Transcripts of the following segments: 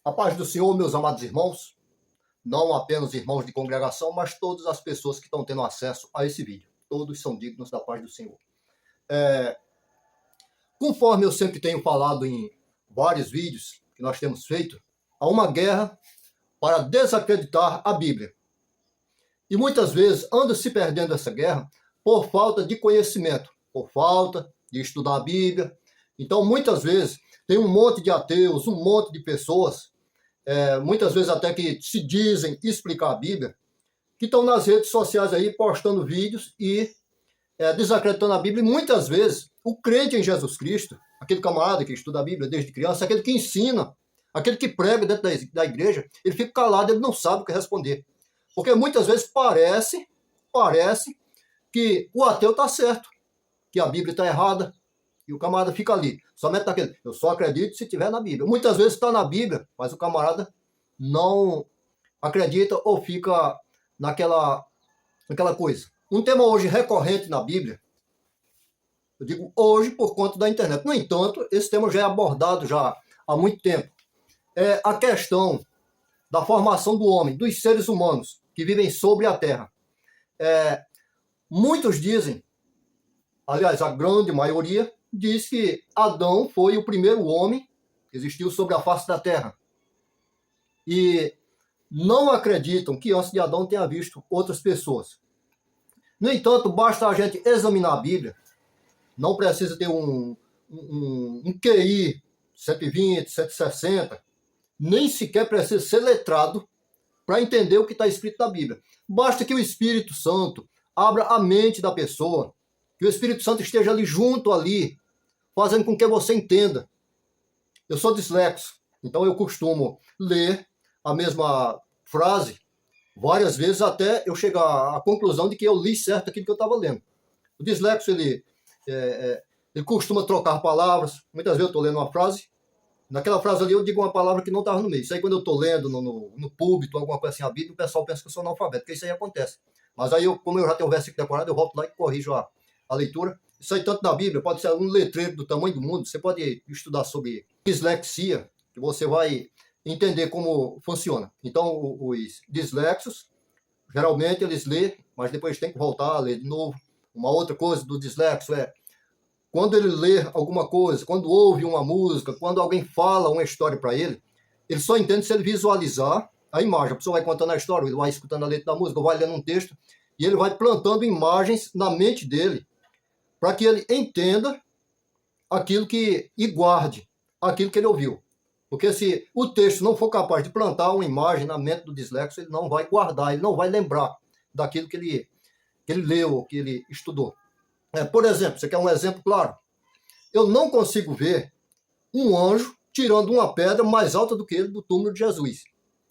A paz do Senhor, meus amados irmãos, não apenas irmãos de congregação, mas todas as pessoas que estão tendo acesso a esse vídeo. Todos são dignos da paz do Senhor. Conforme eu sempre tenho falado em vários vídeos que nós temos feito, há uma guerra para desacreditar a Bíblia. E muitas vezes anda se perdendo essa guerra por falta de conhecimento, por falta de estudar a Bíblia. Então, muitas vezes, tem um monte de ateus, um monte de pessoas, muitas vezes até que se dizem explicar a Bíblia, que estão nas redes sociais aí postando vídeos e desacreditando a Bíblia. E muitas vezes o crente em Jesus Cristo, aquele camarada que estuda a Bíblia desde criança, aquele que ensina, aquele que prega dentro da igreja, ele fica calado, ele não sabe o que responder. Porque muitas vezes parece que o ateu está certo, que a Bíblia está errada, e o camarada fica ali, somente naquele, eu só acredito se estiver na Bíblia. Muitas vezes está na Bíblia, mas o camarada não acredita ou fica naquela coisa. Um tema hoje recorrente na Bíblia, eu digo hoje por conta da internet. No entanto, esse tema já é abordado já há muito tempo. É a questão da formação do homem, dos seres humanos que vivem sobre a terra. Muitos dizem, aliás, a grande maioria, diz que Adão foi o primeiro homem que existiu sobre a face da terra. E não acreditam que antes de Adão tenha visto outras pessoas. No entanto, basta a gente examinar a Bíblia. Não precisa ter um QI 120, 160. Nem sequer precisa ser letrado para entender o que está escrito na Bíblia. Basta que o Espírito Santo abra a mente da pessoa, que o Espírito Santo esteja ali junto ali, fazendo com que você entenda. Eu sou dislexo, então eu costumo ler a mesma frase várias vezes até eu chegar à conclusão de que eu li certo aquilo que eu estava lendo. O dislexo, ele costuma trocar palavras. Muitas vezes eu estou lendo uma frase, naquela frase ali eu digo uma palavra que não estava no meio. Isso aí quando eu estou lendo no púlpito, alguma coisa assim, a Bíblia, o pessoal pensa que eu sou analfabeto, porque isso aí acontece. Mas aí, como eu já tenho o versículo decorado, eu volto lá e corrijo a leitura. Isso aí tanto na Bíblia, pode ser um letreiro do tamanho do mundo, você pode estudar sobre dislexia, que você vai entender como funciona. Então, os dislexos, geralmente eles lêem, mas depois tem que voltar a ler de novo. Uma outra coisa do dislexo é, quando ele lê alguma coisa, quando ouve uma música, quando alguém fala uma história para ele, ele só entende se ele visualizar a imagem. A pessoa vai contando a história, ele vai escutando a letra da música, vai lendo um texto, e ele vai plantando imagens na mente dele, para que ele entenda aquilo e guarde aquilo que ele ouviu. Porque se o texto não for capaz de plantar uma imagem na mente do dislexo, ele não vai guardar, ele não vai lembrar daquilo que ele leu, que ele estudou. Por exemplo, você quer um exemplo claro? Eu não consigo ver um anjo tirando uma pedra mais alta do que ele do túmulo de Jesus.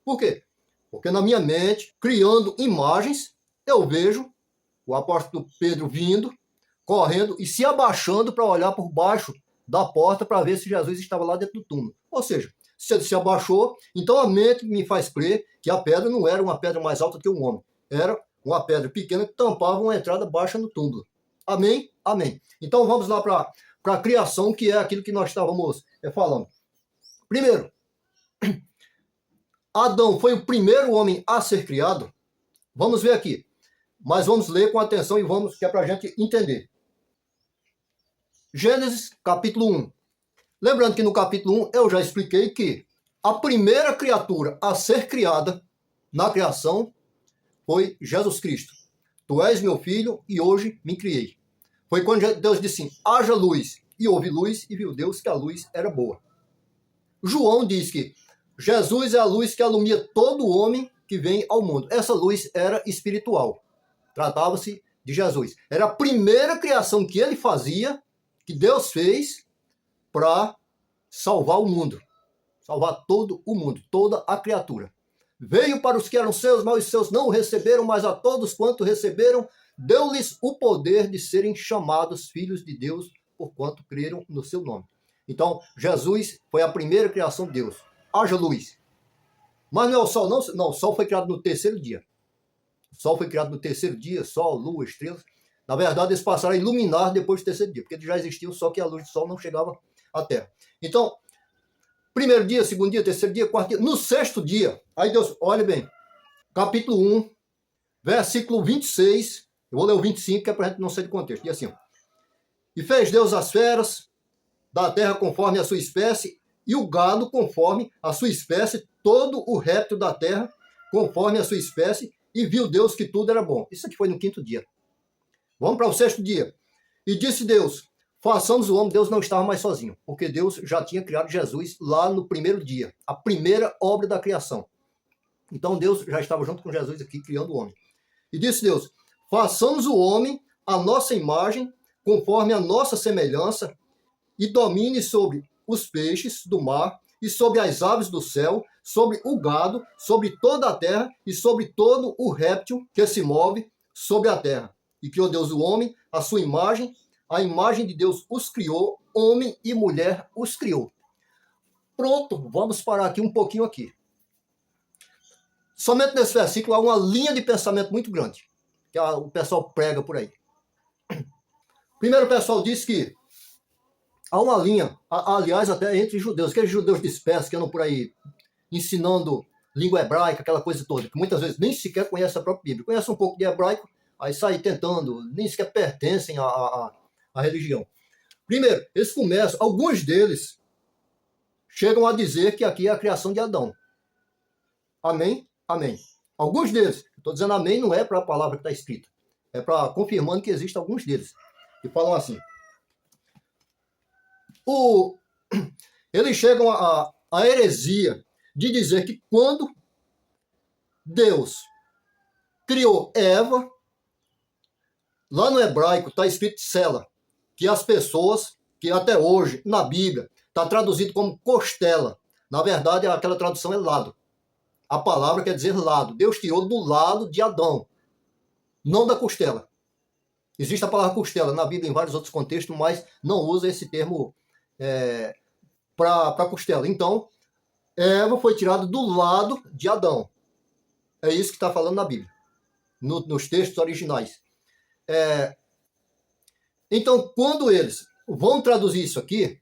Por quê? Porque na minha mente, criando imagens, eu vejo o apóstolo Pedro vindo, correndo e se abaixando para olhar por baixo da porta para ver se Jesus estava lá dentro do túmulo. Ou seja, se ele se abaixou, então a mente me faz crer que a pedra não era uma pedra mais alta que um homem. Era uma pedra pequena que tampava uma entrada baixa no túmulo. Amém? Amém. Então vamos lá para a criação, que é aquilo que nós estávamos falando. Primeiro, Adão foi o primeiro homem a ser criado. Vamos ver aqui. Mas vamos ler com atenção e vamos, que é para a gente entender. Gênesis, capítulo 1. Lembrando que no capítulo 1 eu já expliquei que a primeira criatura a ser criada na criação foi Jesus Cristo. Tu és meu filho e hoje me criei. Foi quando Deus disse assim, haja luz, e houve luz, e viu Deus que a luz era boa. João diz que Jesus é a luz que alumia todo homem que vem ao mundo. Essa luz era espiritual. Tratava-se de Jesus. Era a primeira criação que ele fazia, que Deus fez para salvar o mundo. Salvar todo o mundo, toda a criatura. Veio para os que eram seus, mas os seus não o receberam, mas a todos quanto receberam, deu-lhes o poder de serem chamados filhos de Deus, porquanto creram no seu nome. Então, Jesus foi a primeira criação de Deus. Haja luz. Mas não é o sol, não. Não, o sol foi criado no terceiro dia. O sol foi criado no terceiro dia, sol, lua, estrelas. Na verdade, eles passaram a iluminar depois do terceiro dia, porque eles já existiam, só que a luz do sol não chegava à terra. Então, Primeiro dia, segundo dia, terceiro dia, quarto dia. No sexto dia, aí Deus, olha bem, capítulo 1, versículo 26, eu vou ler o 25, que é para a gente não sair de contexto. Diz assim, ó, e fez Deus as feras da terra conforme a sua espécie, e o gado conforme a sua espécie, todo o réptil da terra conforme a sua espécie, e viu Deus que tudo era bom. Isso aqui foi no quinto dia. Vamos para o sexto dia. E disse Deus, façamos o homem. Deus não estava mais sozinho, porque Deus já tinha criado Jesus lá no primeiro dia, a primeira obra da criação. Então Deus já estava junto com Jesus aqui, criando o homem. E disse Deus, façamos o homem à nossa imagem, conforme a nossa semelhança, e domine sobre os peixes do mar, e sobre as aves do céu, sobre o gado, sobre toda a terra, e sobre todo o réptil que se move sobre a terra. E criou Deus o homem, a sua imagem, a imagem de Deus os criou, homem e mulher os criou. Pronto, vamos parar aqui um pouquinho aqui. Somente nesse versículo há uma linha de pensamento muito grande, que o pessoal prega por aí. Primeiro o pessoal diz que há uma linha, aliás, até entre judeus, aqueles judeus dispersos que andam por aí ensinando língua hebraica, aquela coisa toda, que muitas vezes nem sequer conhecem a própria Bíblia. Conhecem um pouco de hebraico, aí saem tentando, nem sequer pertencem à religião. Primeiro, eles começam, alguns deles chegam a dizer que aqui é a criação de Adão. Amém? Amém. Alguns deles, estou dizendo amém, não é para a palavra que está escrita, é para confirmando que existem alguns deles, que falam assim. Eles chegam à heresia de dizer que quando Deus criou Eva, lá no hebraico está escrito Sela, que as pessoas, que até hoje na Bíblia está traduzido como costela. Na verdade, aquela tradução é lado. A palavra quer dizer lado. Deus tirou do lado de Adão, não da costela. Existe a palavra costela na Bíblia em vários outros contextos, mas não usa esse termo para costela. Então, Eva foi tirada do lado de Adão. É isso que está falando na Bíblia, nos textos originais. Então, quando eles vão traduzir isso aqui,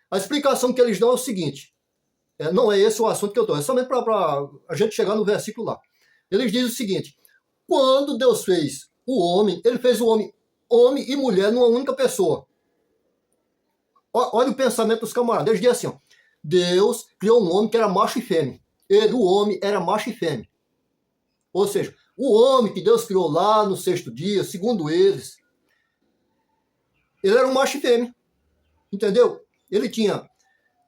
a explicação que eles dão é o seguinte, não é esse o assunto que eu estou, é somente para a gente chegar no versículo lá. Eles dizem o seguinte, quando Deus fez o homem, ele fez o homem e mulher numa única pessoa. Olha o pensamento dos camaradas. Eles dizem assim, ó, Deus criou um homem que era macho e fêmea. O homem era macho e fêmea. Ou seja, o homem que Deus criou lá no sexto dia, segundo eles, ele era um macho e fêmea. Entendeu? Ele tinha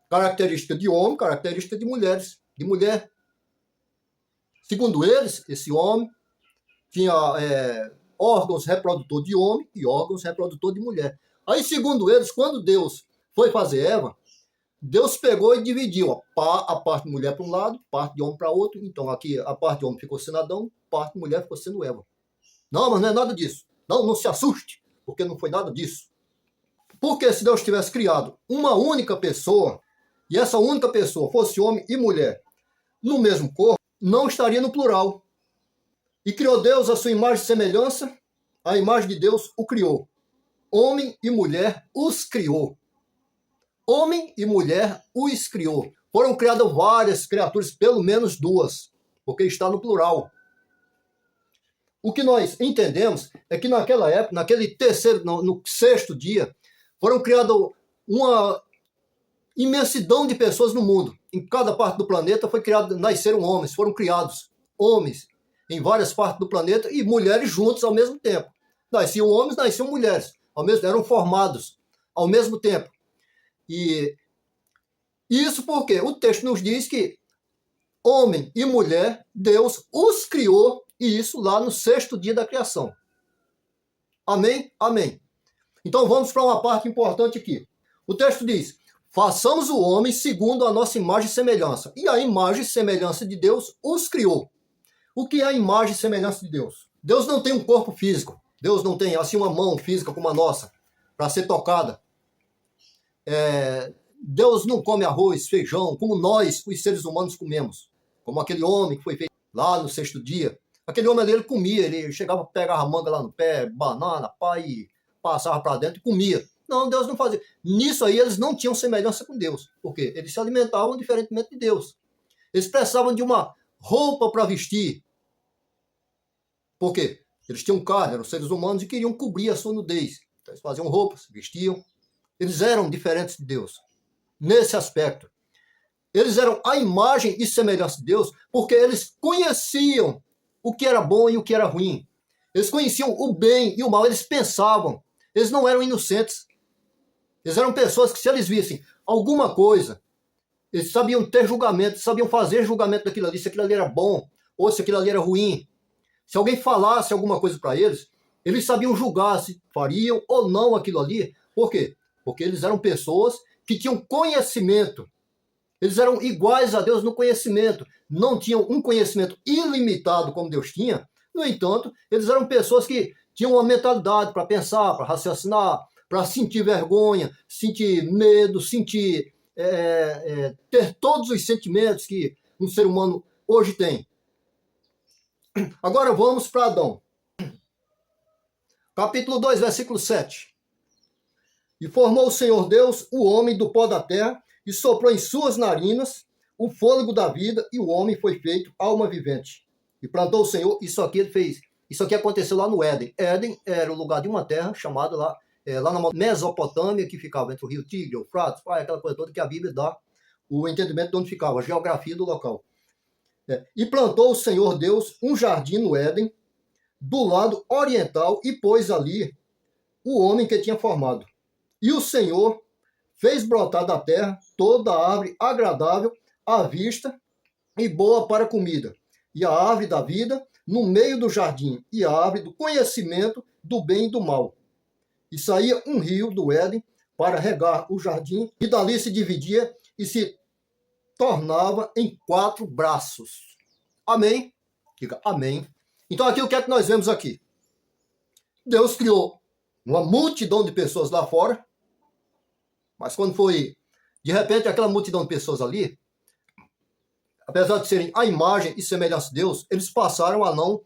característica de homem, característica de mulheres, de mulher. Segundo eles, esse homem tinha órgãos reprodutores de homem e órgãos reprodutores de mulher. Aí, segundo eles, quando Deus foi fazer Eva, Deus pegou e dividiu a parte de mulher para um lado, parte de homem para outro. Então, aqui a parte de homem ficou sendo Adão, parte de mulher ficou sendo Eva. Não, mas não é nada disso. Não se assuste, porque não foi nada disso. Porque se Deus tivesse criado uma única pessoa, e essa única pessoa fosse homem e mulher no mesmo corpo, não estaria no plural. E criou Deus a sua imagem e semelhança, a imagem de Deus o criou. Homem e mulher os criou. Homem e mulher os criou. Foram criadas várias criaturas, pelo menos duas, porque está no plural. O que nós entendemos é que naquela época, naquele no sexto dia, foram criadas uma imensidão de pessoas no mundo. Em cada parte do planeta nasceram homens, foram criados homens em várias partes do planeta e mulheres juntos ao mesmo tempo. Nasciam homens, nasciam mulheres, eram formados ao mesmo tempo. E isso porque o texto nos diz que homem e mulher, Deus os criou, e isso lá no sexto dia da criação. Amém? Amém. Então vamos para uma parte importante aqui. O texto diz, façamos o homem segundo a nossa imagem e semelhança. E a imagem e semelhança de Deus os criou. O que é a imagem e semelhança de Deus? Deus não tem um corpo físico. Deus não tem assim uma mão física como a nossa, para ser tocada. Deus não come arroz, feijão, como nós, os seres humanos, comemos. Como aquele homem que foi feito lá no sexto dia. Aquele homem ali, ele comia, ele chegava, pegava a manga lá no pé, banana, pá, e passava para dentro e comia. Não, Deus não fazia. Nisso aí eles não tinham semelhança com Deus. Por quê? Eles se alimentavam diferentemente de Deus. Eles precisavam de uma roupa para vestir. Por quê? Eles tinham carne, eram seres humanos e queriam cobrir a sua nudez. Então eles faziam roupas, vestiam. Eles eram diferentes de Deus. Nesse aspecto. Eles eram a imagem e semelhança de Deus porque eles conheciam o que era bom e o que era ruim. Eles conheciam o bem e o mal, eles pensavam. Eles não eram inocentes. Eles eram pessoas que, se eles vissem alguma coisa, eles sabiam ter julgamento, sabiam fazer julgamento daquilo ali, se aquilo ali era bom ou se aquilo ali era ruim. Se alguém falasse alguma coisa para eles, eles sabiam julgar se fariam ou não aquilo ali. Por quê? Porque eles eram pessoas que tinham conhecimento. Eles eram iguais a Deus no conhecimento. Não tinham um conhecimento ilimitado como Deus tinha. No entanto, eles eram pessoas que tinham uma mentalidade para pensar, para raciocinar, para sentir vergonha, sentir medo, sentir ter todos os sentimentos que um ser humano hoje tem. Agora vamos para Adão. Capítulo 2, versículo 7. E formou o Senhor Deus o homem do pó da terra e soprou em suas narinas o fôlego da vida e o homem foi feito alma vivente. E plantou o Senhor, isso aqui ele fez. Isso aqui aconteceu lá no Éden. Éden era o lugar de uma terra chamada lá na Mesopotâmia, que ficava entre o rio Tigre, o Eufrates, aquela coisa toda que a Bíblia dá o entendimento de onde ficava, a geografia do local. E plantou o Senhor Deus um jardim no Éden, do lado oriental, e pôs ali o homem que tinha formado. E o Senhor fez brotar da terra toda árvore agradável à vista e boa para a comida, e a árvore da vida no meio do jardim, e a árvore do conhecimento do bem e do mal. E saía um rio do Éden para regar o jardim, e dali se dividia e se tornava em 4 braços. Amém? Diga amém. Então aqui o que é que nós vemos aqui? Deus criou uma multidão de pessoas lá fora, mas quando foi, de repente, aquela multidão de pessoas ali, apesar de serem a imagem e semelhança de Deus, eles passaram a não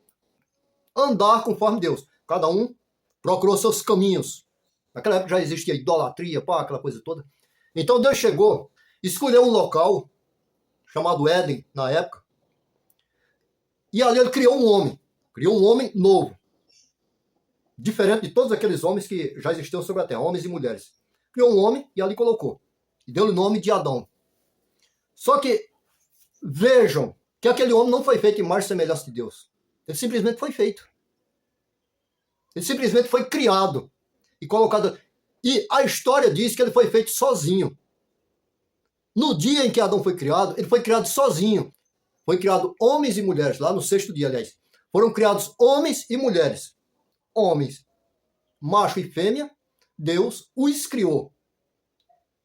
andar conforme Deus. Cada um procurou seus caminhos. Naquela época já existia idolatria, aquela coisa toda. Então Deus chegou, escolheu um local, chamado Éden, na época, e ali ele criou um homem novo, diferente de todos aqueles homens que já existiam sobre a terra, homens e mulheres. Criou um homem e ali colocou, e deu-lhe o nome de Adão. Só que, vejam, que aquele homem não foi feito em imagem e semelhança de Deus. Ele simplesmente foi feito. Ele simplesmente foi criado e colocado. E a história diz que ele foi feito sozinho. No dia em que Adão foi criado, ele foi criado sozinho. Foi criado homens e mulheres, lá no 6º dia, aliás. Foram criados homens e mulheres. Homens, macho e fêmea, Deus os criou.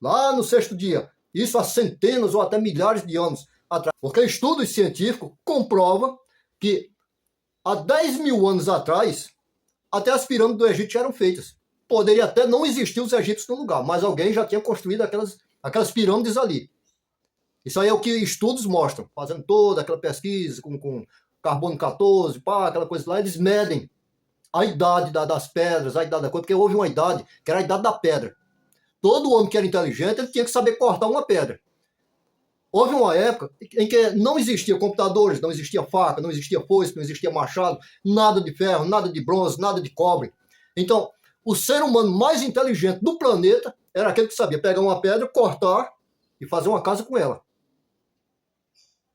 Lá no 6º dia. Isso há centenas ou até milhares de anos atrás. Porque estudos científicos comprovam que há 10 mil anos atrás, até as pirâmides do Egito já eram feitas. Poderia até não existir os egípcios no lugar, mas alguém já tinha construído aquelas pirâmides ali. Isso aí é o que estudos mostram, fazendo toda aquela pesquisa com carbono 14, aquela coisa lá, eles medem a idade das pedras, a idade da coisa, porque houve uma idade que era a idade da pedra. Todo homem que era inteligente, ele tinha que saber cortar uma pedra. Houve uma época em que não existia computadores, não existia faca, não existia foice, não existia machado, nada de ferro, nada de bronze, nada de cobre. Então, o ser humano mais inteligente do planeta era aquele que sabia pegar uma pedra, cortar e fazer uma casa com ela.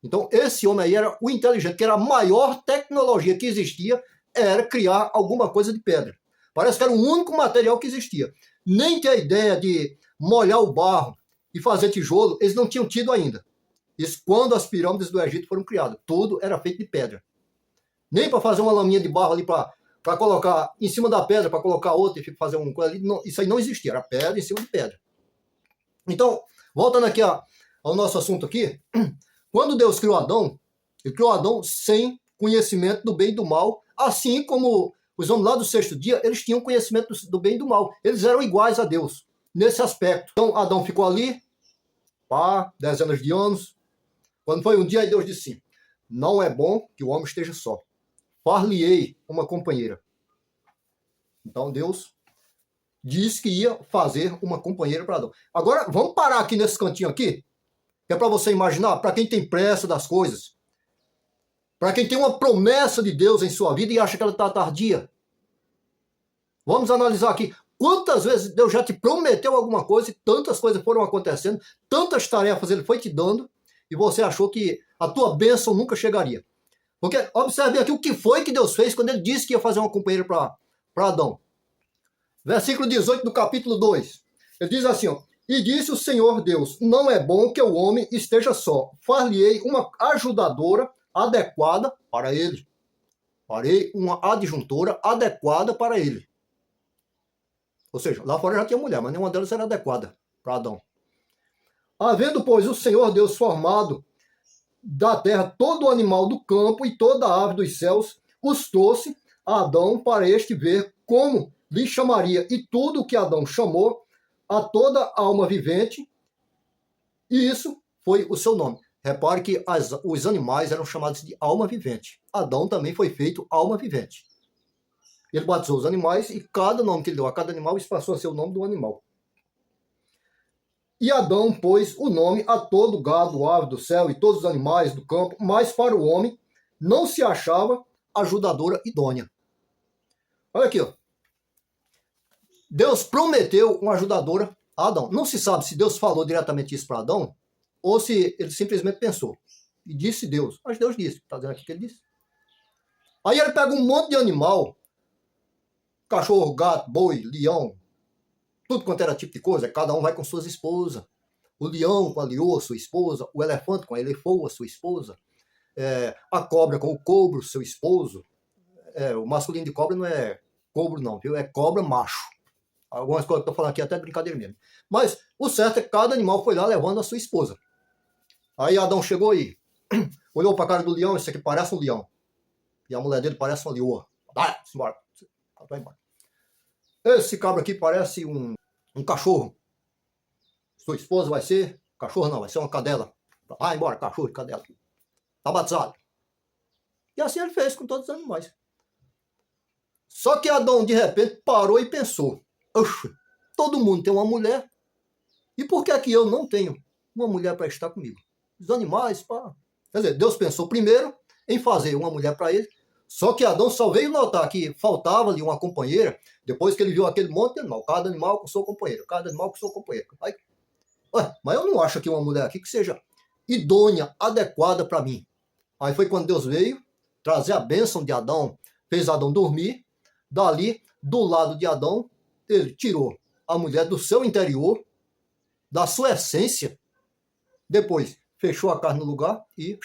Então, esse homem aí era o inteligente, que era a maior tecnologia que existia, era criar alguma coisa de pedra. Parece que era o único material que existia. Nem que a ideia de molhar o barro e fazer tijolo, eles não tinham tido ainda. Isso quando as pirâmides do Egito foram criadas. Tudo era feito de pedra. Nem para fazer uma laminha de barro ali para colocar em cima da pedra, para colocar outra e fazer uma coisa ali. Não, isso aí não existia. Era pedra em cima de pedra. Então, voltando aqui ao nosso assunto aqui. Quando Deus criou Adão, ele criou Adão sem conhecimento do bem e do mal, assim como os homens lá do 6º dia, eles tinham conhecimento do bem e do mal. Eles eram iguais a Deus, nesse aspecto. Então, Adão ficou ali, dezenas de anos. Quando foi um dia, Deus disse assim, não é bom que o homem esteja só. Far-lhe-ei uma companheira. Então, Deus disse que ia fazer uma companheira para Adão. Agora, vamos parar aqui nesse cantinho aqui, que é para você imaginar, para quem tem pressa das coisas, para quem tem uma promessa de Deus em sua vida e acha que ela está tardia. Vamos analisar aqui. Quantas vezes Deus já te prometeu alguma coisa e tantas coisas foram acontecendo, tantas tarefas Ele foi te dando e você achou que a tua bênção nunca chegaria. Porque observe aqui o que foi que Deus fez quando Ele disse que ia fazer uma companheira para Adão. Versículo 18 do capítulo 2. Ele diz assim, ó, e disse o Senhor Deus, não é bom que o homem esteja só. Far-lhe-ei uma ajudadora adequada para ele. Farei uma adjuntora adequada para ele. Ou seja, lá fora já tinha mulher, mas nenhuma delas era adequada para Adão. Havendo, pois, o Senhor Deus formado da terra todo o animal do campo e toda a ave dos céus, os trouxe a Adão para este ver como lhe chamaria. E tudo o que Adão chamou a toda alma vivente, e isso foi o seu nome. Repare que os animais eram chamados de alma vivente. Adão também foi feito alma vivente. Ele batizou os animais e cada nome que ele deu a cada animal, isso passou a ser o nome do animal. E Adão pôs o nome a todo gado, ave do céu e todos os animais do campo, mas para o homem não se achava ajudadora idônea. Olha aqui, ó. Deus prometeu uma ajudadora a Adão. Não se sabe se Deus falou diretamente isso para Adão ou se ele simplesmente pensou. E disse Deus. Mas Deus disse. Está dizendo aqui que ele disse. Aí ele pega um monte de animal, cachorro, gato, boi, leão, tudo quanto era tipo de coisa, cada um vai com suas esposas. O leão com a leoa, sua esposa, o elefante com a elefoa, sua esposa, a cobra com o cobro, seu esposo. O masculino de cobra não é cobro não, viu? É cobra macho. Algumas coisas que eu estou falando aqui até brincadeira mesmo. Mas o certo é que cada animal foi lá levando a sua esposa. Aí Adão chegou aí, olhou para a cara do leão, esse aqui parece um leão. E a mulher dele parece uma leoa. Vai embora. Vai embora. Esse cabra aqui parece um cachorro. Sua esposa vai ser cachorro não, vai ser uma cadela. Vai embora, cachorro e cadela. Tá batizado. E assim ele fez com todos os animais. Só que Adão de repente parou e pensou, oxe, todo mundo tem uma mulher, e por que é que eu não tenho uma mulher para estar comigo? Os animais, pá. Quer dizer, Deus pensou primeiro em fazer uma mulher para ele, só que Adão só veio notar que faltava-lhe uma companheira depois que ele viu aquele monte de animal, cada animal com seu companheiro, cada animal com seu companheiro. Aí, mas eu não acho aqui uma mulher aqui que seja idônea, adequada para mim. Aí foi quando Deus veio trazer a bênção de Adão, fez Adão dormir, dali, do lado de Adão, ele tirou a mulher do seu interior, da sua essência, depois fechou a carne no lugar e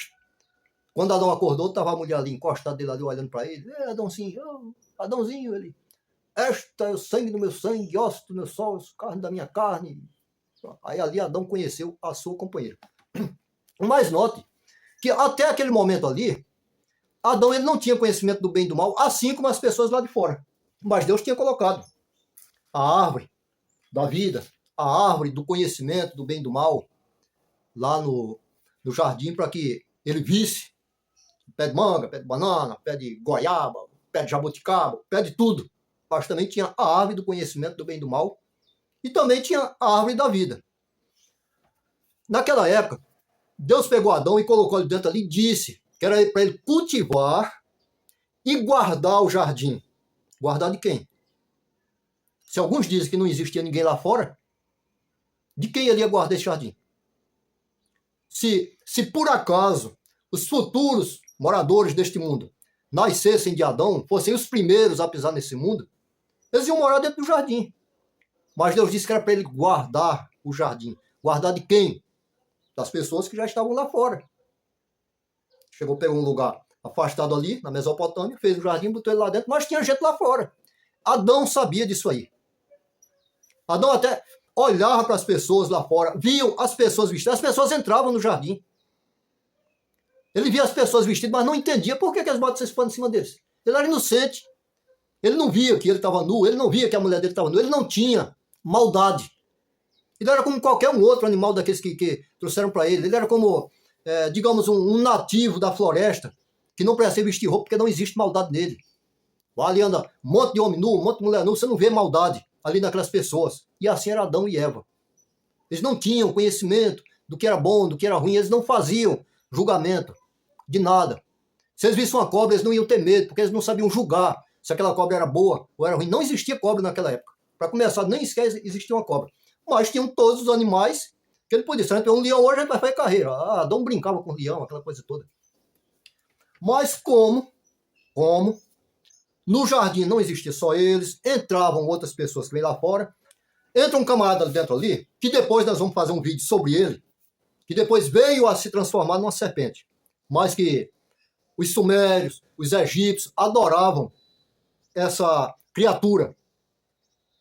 quando Adão acordou, estava a mulher ali encostada dele ali olhando para ele. Adãozinho, Adãozinho, ele. Esta é o sangue do meu sangue, osso do meu ossos, carne da minha carne. Aí ali Adão conheceu a sua companheira. Mas note que até aquele momento ali, Adão ele não tinha conhecimento do bem e do mal, assim como as pessoas lá de fora. Mas Deus tinha colocado a árvore da vida, a árvore do conhecimento do bem e do mal, lá no jardim, para que ele visse pé de manga, pé de banana, pé de goiaba, pé de jabuticaba, pé de tudo. Mas também tinha a árvore do conhecimento do bem e do mal e também tinha a árvore da vida. Naquela época, Deus pegou Adão e colocou ele dentro ali e disse que era para ele cultivar e guardar o jardim. Guardar de quem? Se alguns dizem que não existia ninguém lá fora, de quem ele ia guardar esse jardim? Se por acaso os futuros moradores deste mundo nascessem de Adão, fossem os primeiros a pisar nesse mundo, eles iam morar dentro do jardim. Mas Deus disse que era para ele guardar o jardim. Guardar de quem? Das pessoas que já estavam lá fora. Chegou, pegou um lugar afastado ali, na Mesopotâmia, fez o jardim, botou ele lá dentro, mas tinha gente lá fora. Adão sabia disso aí. Adão até olhava para as pessoas lá fora, viam as pessoas vestidas, as pessoas entravam no jardim. Ele via as pessoas vestidas, mas não entendia por que eles botam esses panos em cima deles. Ele era inocente. Ele não via que ele estava nu, ele não via que a mulher dele estava nua, ele não tinha maldade. Ele era como qualquer um outro animal daqueles que trouxeram para ele. Ele era como, digamos, um nativo da floresta, que não precisa vestir roupa porque não existe maldade nele. Lá ali anda um monte de homem nu, um monte de mulher nu, você não vê maldade ali naquelas pessoas. E assim era Adão e Eva. Eles não tinham conhecimento do que era bom, do que era ruim, eles não faziam julgamento de nada. Se eles vissem uma cobra, eles não iam ter medo, porque eles não sabiam julgar se aquela cobra era boa ou era ruim. Não existia cobra naquela época. Para começar, nem sequer existia uma cobra. Mas tinham todos os animais que ele podia. Se a gente um leão hoje, a gente vai fazer carreira. Ah, Adão brincava com o leão, aquela coisa toda. Mas como no jardim não existia só eles, entravam outras pessoas que vêm lá fora, entra um camarada dentro ali, que depois nós vamos fazer um vídeo sobre ele, que depois veio a se transformar numa serpente, mas que os sumérios, os egípcios adoravam essa criatura.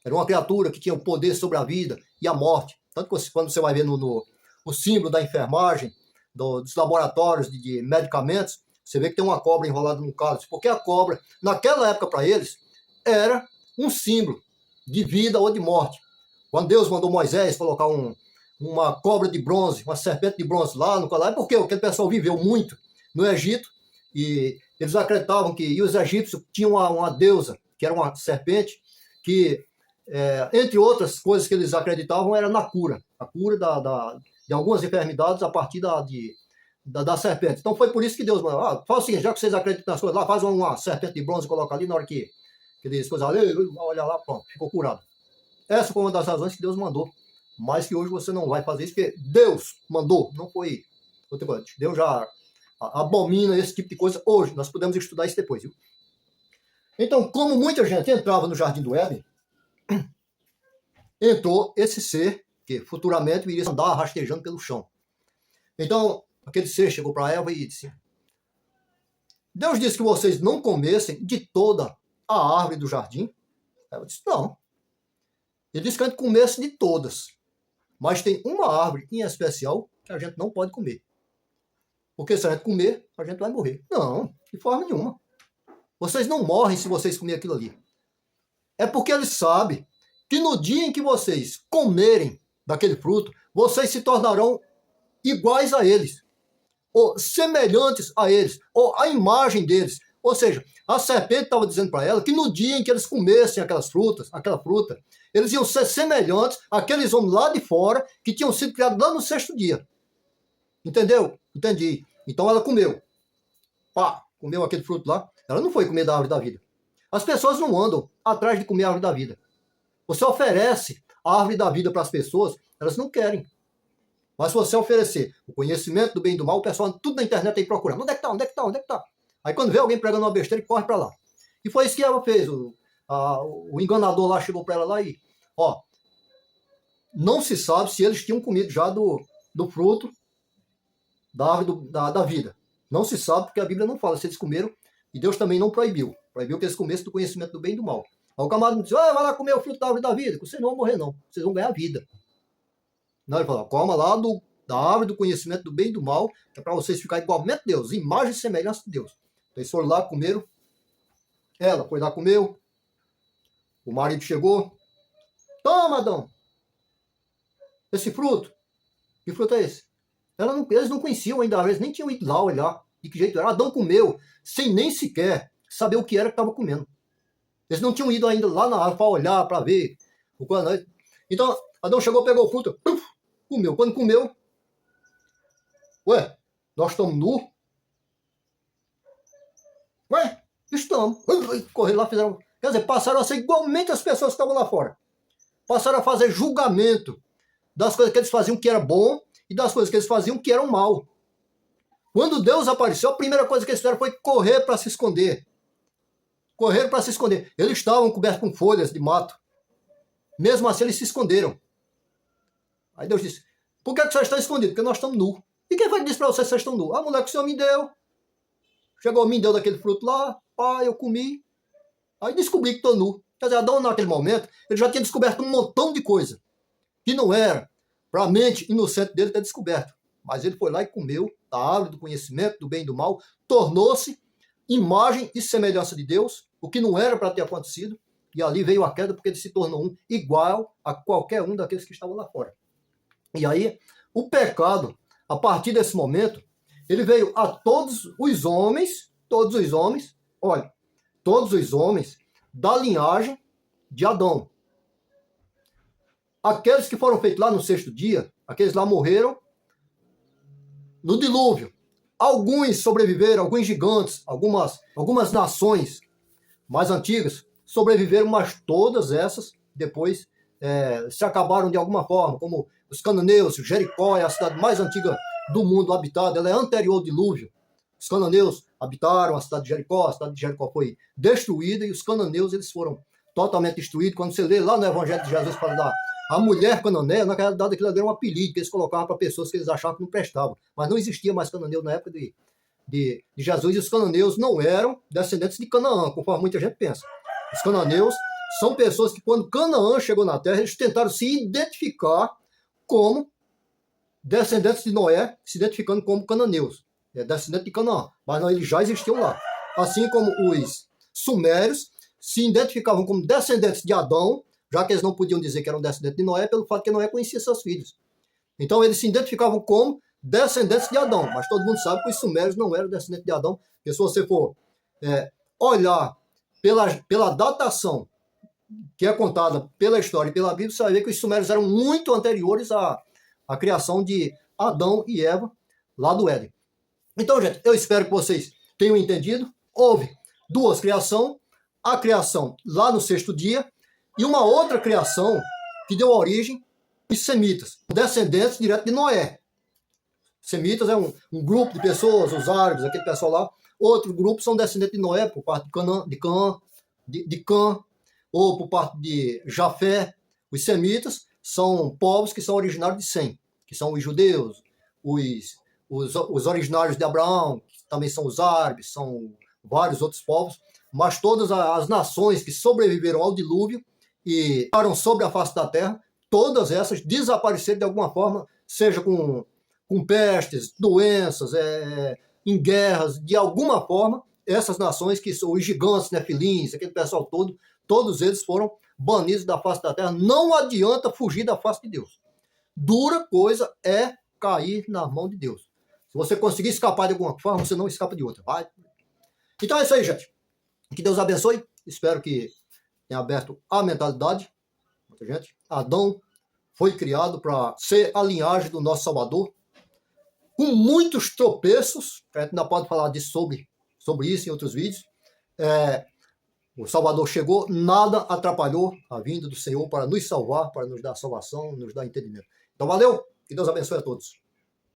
Era uma criatura que tinha o poder sobre a vida e a morte. Tanto que quando você vai ver o símbolo da enfermagem, dos laboratórios de medicamentos, você vê que tem uma cobra enrolada no cálice, porque a cobra, naquela época para eles, era um símbolo de vida ou de morte. Quando Deus mandou Moisés colocar uma cobra de bronze, uma serpente de bronze lá no cálice, porque aquele pessoal viveu muito no Egito, e eles acreditavam que os egípcios tinham uma deusa, que era uma serpente, que, entre outras coisas que eles acreditavam, era na cura. A cura de algumas enfermidades a partir da serpente. Então foi por isso que Deus mandou. Fala o seguinte, já que vocês acreditam nas coisas lá, faz uma serpente de bronze e coloca ali, na hora que eles coisas ali, olha lá, pronto, ficou curado. Essa foi uma das razões que Deus mandou. Mas que hoje você não vai fazer isso, porque Deus mandou, não foi outra coisa. Deus já abomina esse tipo de coisa hoje. Nós podemos estudar isso depois, viu? Então, como muita gente entrava no Jardim do Éden, entrou esse ser que futuramente iria andar rastejando pelo chão. Então, aquele ser chegou para Eva e disse: Deus disse que vocês não comessem de toda a árvore do jardim? Eva disse: não. Ele disse que a gente comesse de todas. Mas tem uma árvore em especial que a gente não pode comer. Porque se a gente comer, a gente vai morrer. Não, de forma nenhuma. Vocês não morrem se vocês comerem aquilo ali. É porque ele sabe que no dia em que vocês comerem daquele fruto, vocês se tornarão iguais a eles, ou semelhantes a eles, ou a imagem deles. Ou seja, a serpente estava dizendo para ela que no dia em que eles comessem aquela fruta, eles iam ser semelhantes àqueles homens lá de fora que tinham sido criados lá no 6º dia. Entendeu? Entendi. Então ela comeu. Pá, comeu aquele fruto lá. Ela não foi comer da árvore da vida. As pessoas não andam atrás de comer a árvore da vida. Você oferece a árvore da vida para as pessoas, elas não querem. Mas se você oferecer o conhecimento do bem e do mal, o pessoal anda tudo na internet aí procurando. Onde é que tá? Onde é que tá? Onde é que tá? Aí quando vê alguém pregando uma besteira, ele corre para lá. E foi isso que ela fez. O enganador lá chegou para ela lá e... não se sabe se eles tinham comido já do fruto da árvore da vida. Não se sabe porque a Bíblia não fala se eles comeram e Deus também não proibiu. Proibiu que eles comessem do conhecimento do bem e do mal. Aí o camarada disse: vai lá comer o fruto da árvore da vida, que vocês não vão morrer não, vocês vão ganhar vida. Não, ele falou: coma lá da árvore do conhecimento do bem e do mal, que é para vocês ficarem igualmente a Deus, imagem e semelhança de Deus. Então eles foram lá, comeram, ela foi lá, comeu, o marido chegou: toma, Adão, esse fruto. Que fruto é esse? Eles não conheciam ainda, eles nem tinham ido lá olhar de que jeito era. Adão comeu sem nem sequer saber o que era que estava comendo. Eles não tinham ido ainda lá na árvore para olhar, para ver. Então, Adão chegou, pegou o fruto, comeu. Quando comeu, ué, nós estamos nus? Ué, estamos. Correram lá, fizeram... Quer dizer, passaram a ser igualmente as pessoas que estavam lá fora. Passaram a fazer julgamento das coisas que eles faziam que era bom e das coisas que eles faziam que eram mal. Quando Deus apareceu, a primeira coisa que eles fizeram foi correr para se esconder. Correram para se esconder. Eles estavam cobertos com folhas de mato. Mesmo assim, eles se esconderam. Aí Deus disse: por que vocês estão escondidos? Porque nós estamos nus. E quem foi que disse para vocês que vocês estão nus? A mulher que o Senhor me deu. Chegou, me deu daquele fruto lá. Pá, eu comi. Aí descobri que estou nu. Quer dizer, Adão, naquele momento, ele já tinha descoberto um montão de coisa que não era para a mente inocente dele ter descoberto. Mas ele foi lá e comeu da árvore do conhecimento do bem e do mal, tornou-se imagem e semelhança de Deus, o que não era para ter acontecido, e ali veio a queda porque ele se tornou um igual a qualquer um daqueles que estavam lá fora. E aí, o pecado, a partir desse momento, ele veio a todos os homens, olha, todos os homens da linhagem de Adão. aqueles que foram feitos lá no sexto dia, aqueles lá morreram no dilúvio. Alguns sobreviveram, alguns gigantes, algumas nações mais antigas sobreviveram, mas todas essas depois se acabaram de alguma forma, como os cananeus. Jericó é a cidade mais antiga do mundo habitada, ela é anterior ao dilúvio. Os cananeus habitaram a cidade de Jericó, a cidade de Jericó foi destruída e os cananeus eles foram totalmente destruídos. Quando você lê lá no Evangelho de Jesus, fala a mulher cananeia, na realidade aquilo era um apelido que eles colocavam para pessoas que eles achavam que não prestavam. Mas não existia mais cananeu na época de Jesus, e os cananeus não eram descendentes de Canaã, conforme muita gente pensa. Os cananeus são pessoas que, quando Canaã chegou na terra, eles tentaram se identificar como descendentes de Noé, se identificando como cananeus, descendentes de Canaã, mas não, eles já existiam lá. Assim como os sumérios se identificavam como descendentes de Adão, já que eles não podiam dizer que eram descendentes de Noé, pelo fato que Noé conhecia seus filhos. Então eles se identificavam como descendentes de Adão, mas todo mundo sabe que os sumérios não eram descendentes de Adão, porque se você for olhar pela datação que é contada pela história e pela Bíblia, você vai ver que os sumérios eram muito anteriores à criação de Adão e Eva lá do Éden. Então, gente, eu espero que vocês tenham entendido. Houve duas criações, a criação lá no sexto dia e uma outra criação que deu origem aos semitas, descendentes direto de Noé. Semitas é um grupo de pessoas, os árabes, aquele pessoal lá. Outro grupo são descendentes de Noé, por parte de Cã, ou por parte de Jafé. Os semitas são povos que são originários de Sem, que são os judeus, os originários de Abraão, que também são os árabes, são vários outros povos, mas todas as nações que sobreviveram ao dilúvio e ficaram sobre a face da terra, todas essas desapareceram de alguma forma, seja com pestes, doenças, em guerras, de alguma forma, essas nações que são os gigantes, nefilins, aquele pessoal todo, todos eles foram banidos da face da terra. Não adianta fugir da face de Deus. Dura coisa é cair na mão de Deus. Se você conseguir escapar de alguma forma, você não escapa de outra. Vai. Então é isso aí, gente. Que Deus abençoe. Espero que tenha aberto a mentalidade. Gente, Adão foi criado para ser a linhagem do nosso Salvador, com muitos tropeços. A gente ainda pode falar disso sobre isso em outros vídeos. O Salvador chegou, nada atrapalhou a vinda do Senhor para nos salvar, para nos dar salvação, nos dar entendimento. Então valeu, que Deus abençoe a todos.